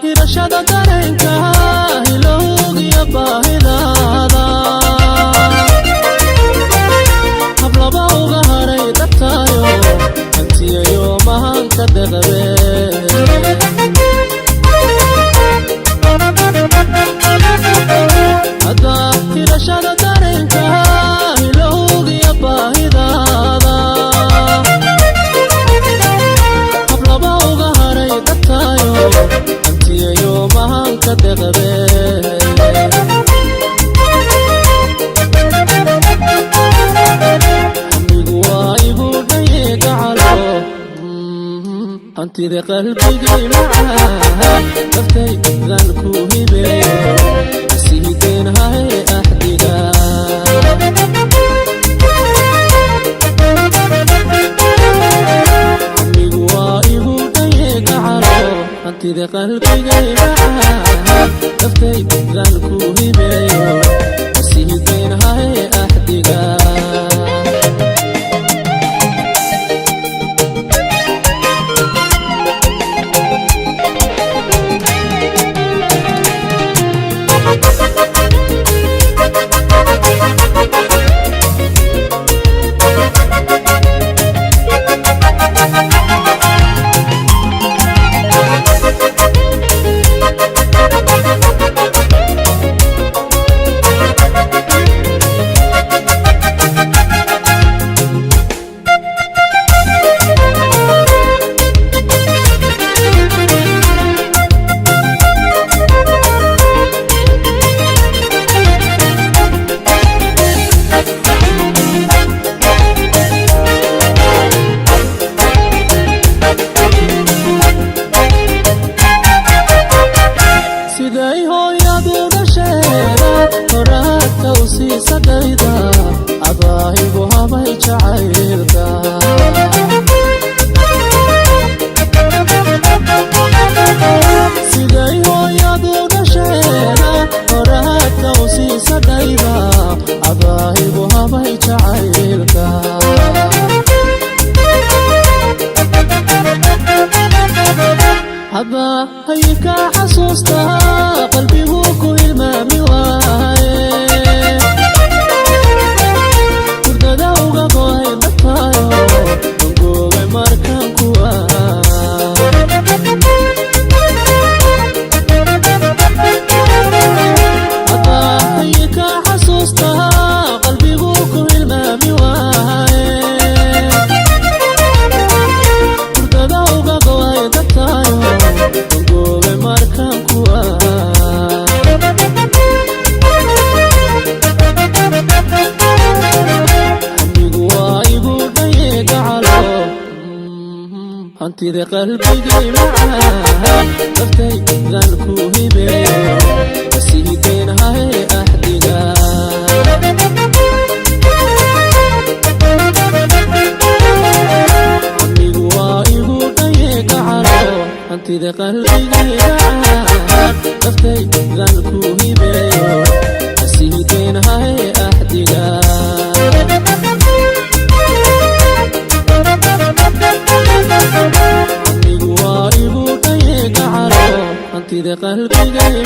hirashada dareenka hilowgiyo baahidaada hablaba uga haray dhabtaayo hantiyayo mahanka deqde hadda hirashada dareenka hilowgiyo baahidaada hablaba uga haray dhabtaayo hantiyayo mahanka deqde hantida qalbigay macaa daftay dadaan ku hibeeyo asiideenahay axdiga amigu waa igu dhaye gacalo hantida qalbigay macaa daftay dadaan ku hibeeyo asiideenahay axdiga abaahigu habay jacaylka siday hooyadu dhasheeda horaadka u siisadhayda abaahigu habay jacaylka hadda hayka xasuusta qalbigu ku ilmaami waaye hantida qalbigay macaa daftay dadaan ku hibeeyo asiideenahay axdiga amigu waa igu dhaye gacalo hantida qalbigay macaa daftay dadaan ku hibeeyo asiideenahay axdiga amigu waa igu dhaye gacalo hantida qalbigay